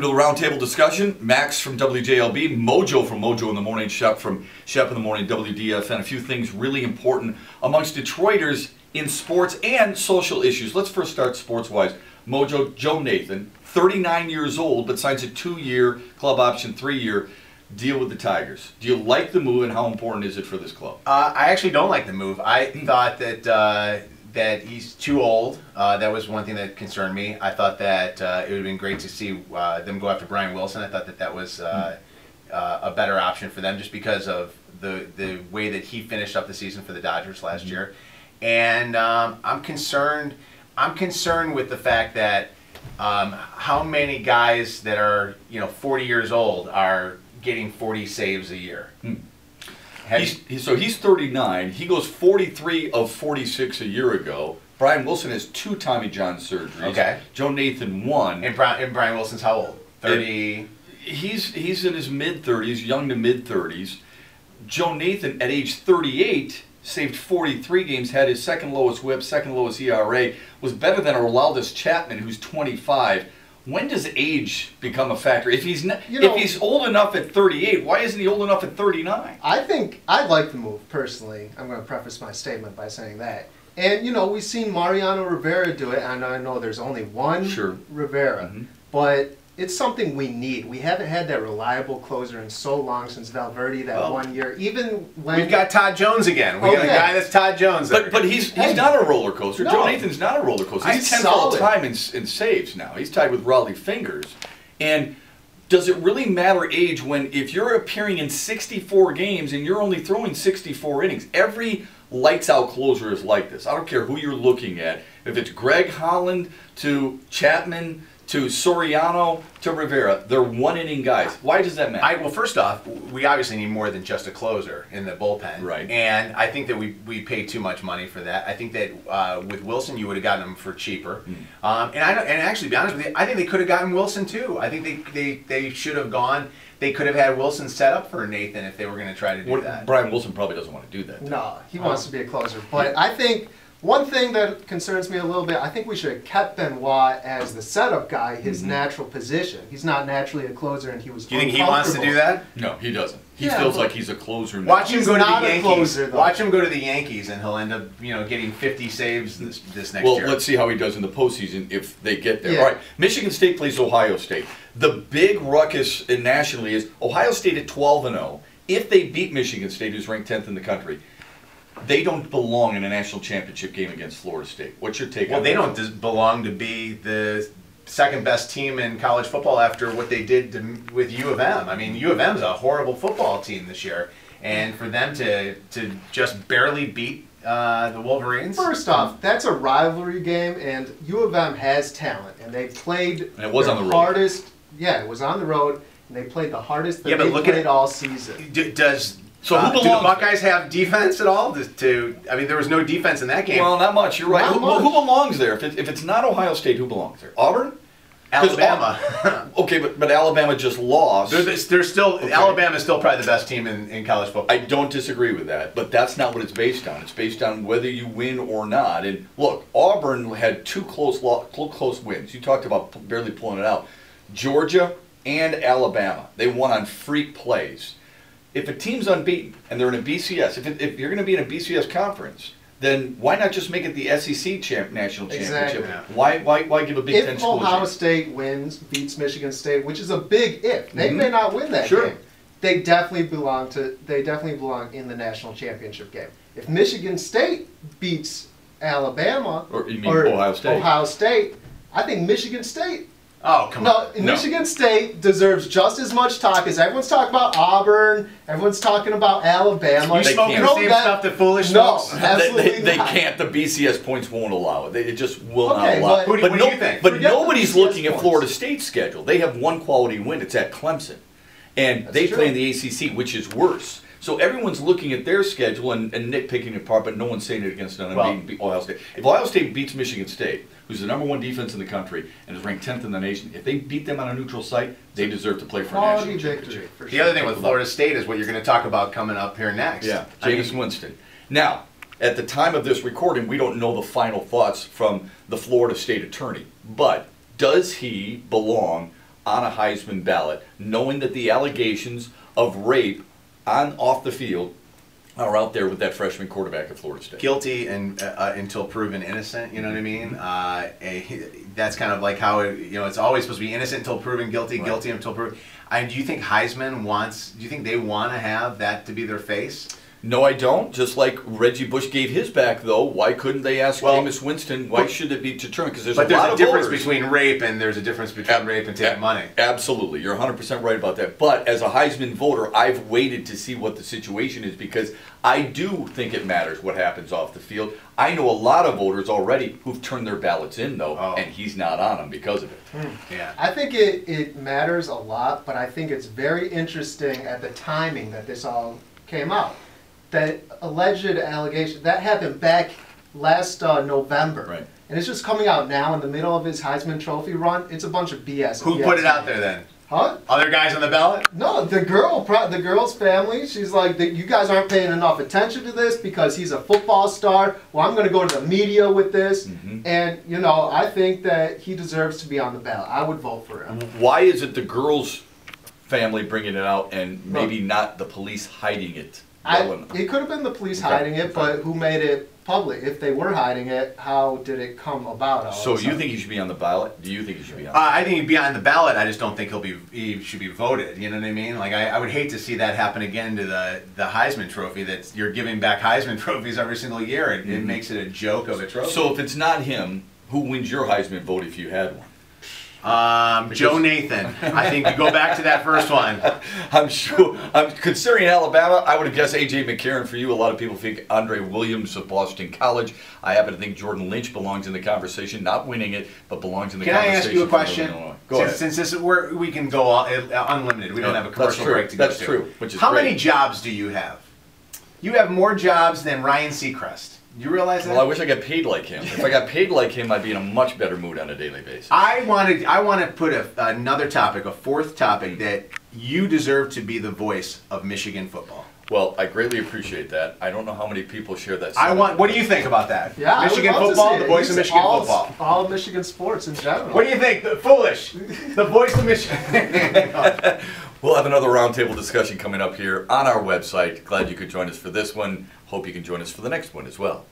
to the roundtable discussion. Max from WJLB, Mojo from Mojo in the Morning, Shep from Shep in the Morning, WDFN. A few things really important amongst Detroiters in sports and social issues. Let's first start sports-wise. Mojo, Joe Nathan, 39 years old, but signs a 2-year club option, 3-year deal with the Tigers. Do you like the move, and how important is it for this club? I actually don't like the move. I thought that that he's too old. That was one thing that concerned me. I thought that it would have been great to see them go after Brian Wilson. I thought that that was a better option for them just because of the way that he finished up the season for the Dodgers last year. And I'm concerned with the fact that how many guys that are 40 years old are getting 40 saves a year. So he's 39. He goes 43 of 46 a year ago. Brian Wilson has 2 Tommy John surgeries. Okay. Joe Nathan 1. And Brian Wilson's how old? 30. He's in his mid-30s, young to mid-30s. Joe Nathan at age 38 saved 43 games, had his second lowest WHIP, second lowest ERA, was better than Aroldis Chapman, who's 25. When does age become a factor? If he's not, if he's old enough at 38, why isn't he old enough at 39? I think I like the move personally. I'm going to preface my statement by saying that. And we've seen Mariano Rivera do it, and I know there's only one Rivera, but it's something we need. We haven't had that reliable closer in so long since Valverde that 1 year. Even when we've got Todd Jones again. We got a guy that's Todd Jones. But he's not a roller coaster. No. Joe Nathan's not a roller coaster. He's 10th all time in saves now. He's tied with Raleigh Fingers. And does it really matter age when if you're appearing in 64 games and you're only throwing 64 innings? Every lights out closer is like this. I don't care who you're looking at. If it's Greg Holland to Chapman to Soriano to Rivera, they're 1-inning guys. Why does that matter? Well, first off, we obviously need more than just a closer in the bullpen. Right. And I think that we pay too much money for that. I think that with Wilson, you would have gotten him for cheaper. And actually, to be honest with you, I think they could have gotten Wilson too. I think they should have gone. They could have had Wilson set up for Nathan if they were going to try to do that. Brian Wilson probably doesn't want to do that. No, he wants to be a closer. But I think one thing that concerns me a little bit, I think we should have kept Benoit as the setup guy, his natural position. He's not naturally a closer, and he was. Do you think he wants to do that? No, he doesn't. He feels like he's a closer now. Watch him go to the Yankees. Closer, watch him go to the Yankees, and he'll end up, getting 50 saves this next year. Well, let's see how he does in the postseason if they get there. Yeah. All right, Michigan State plays Ohio State. The big ruckus nationally is Ohio State at 12-0. If they beat Michigan State, who's ranked 10th in the country, they don't belong in a national championship game against Florida State. What's your take on that? Well, they don't belong to be the second best team in college football after what they did with U of M. I mean, U of M's a horrible football team this year, and for them to just barely beat the Wolverines. First off, that's a rivalry game, and U of M has talent, and they played and it was on the road. hardest. Yeah, it was on the road, and they played the hardest that they played all season. So who belongs? Do the Buckeyes have defense at all? I mean, there was no defense in that game. Well, not much. You're right. Who belongs there? If it's not Ohio State, who belongs there? Auburn? Alabama. Okay, but Alabama just lost. They're still Alabama is still probably the best team in college football. I don't disagree with that, but that's not what it's based on. It's based on whether you win or not. And look, Auburn had 2 close wins. You talked about barely pulling it out. Georgia and Alabama. They won on freak plays. If a team's unbeaten and they're in a BCS, if you're going to be in a BCS conference, then why not just make it the SEC national championship? Exactly. Why give a Big Ten school? If Ohio State beats Michigan State, which is a big if, they may not win that game. They definitely belong in the national championship game. If Michigan State beats Alabama or Ohio State, I think Michigan State. Oh, come on. No, Michigan State deserves just as much talk as everyone's talking about Auburn, everyone's talking about Alabama. You smoking the same stuff that Foolish smokes? No, absolutely they not. can't. The BCS points won't allow it. It just will not allow it. What do you think? But nobody's looking at Florida State's schedule. They have one quality win. It's at Clemson. And they play in the ACC, which is worse. So everyone's looking at their schedule and nitpicking it apart, but no one's saying it against an unbeaten Ohio State. If Ohio State beats Michigan State, who's the #1 defense in the country and is ranked 10th in the nation, if they beat them on a neutral site, they deserve to play for a national championship. The other thing with Florida State is what you're going to talk about coming up here next. Yeah, Jameis Winston. Now, at the time of this recording, we don't know the final thoughts from the Florida State attorney, but does he belong on a Heisman ballot, knowing that the allegations of rape off the field are out there with that freshman quarterback at Florida State? Guilty and until proven innocent. You know what I mean? That's kind of like how it's always supposed to be innocent until proven guilty, right. Guilty until proven. Do you think Heisman wants? Do you think they want to have that to be their face? No, I don't. Just like Reggie Bush gave his back, though, why couldn't they ask Jameis Winston? Why should it be determined? Because there's a lot of difference voters. between rape and there's a difference between rape and taking money. Absolutely, you're 100% right about that. But as a Heisman voter, I've waited to see what the situation is because I do think it matters what happens off the field. I know a lot of voters already who've turned their ballots in, though, and he's not on them because of it. Yeah, I think it matters a lot, but I think it's very interesting at the timing that this all came out. That alleged allegation, that happened back last November. Right. And it's just coming out now in the middle of his Heisman Trophy run. It's a bunch of BS. Who put it out there then? Huh? Other guys on the ballot? No, the girl's family. She's like, you guys aren't paying enough attention to this because he's a football star. Well, I'm going to go to the media with this. And, I think that he deserves to be on the ballot. I would vote for him. Why is it the girl's family bringing it out and maybe not the police hiding it? It could have been the police hiding it, but who made it public? If they were hiding it, how did it come about? So you think he should be on the ballot? Do you think he should be on? I think he'd be on the ballot. I just don't think he should be voted. You know what I mean? Like I would hate to see that happen again to the Heisman Trophy. That you're giving back Heisman trophies every single year. It makes it a joke of a trophy. So if it's not him, who wins your Heisman vote if you had one? Joe Nathan. I think you go back to that first one. I'm sure. Considering Alabama, I would have guessed A.J. McCarron for you. A lot of people think Andre Williams of Boston College. I happen to think Jordan Lynch belongs in the conversation, not winning it, but belongs in the conversation. Can I ask you a question? Go ahead. Since this is where we can go unlimited, we don't have a commercial break to go to. That's true. Which is How many jobs do you have? You have more jobs than Ryan Seacrest. You realize that? Well, I wish I got paid like him. If I got paid like him, I'd be in a much better mood on a daily basis. I want to put another topic, a fourth topic, that you deserve to be the voice of Michigan football. Well, I greatly appreciate that. I don't know how many people share that. What do you think about that? Yeah, Michigan football, the voice of Michigan football. All Michigan sports in general. What do you think? Foolish. The voice of Michigan. We'll have another roundtable discussion coming up here on our website. Glad you could join us for this one. Hope you can join us for the next one as well.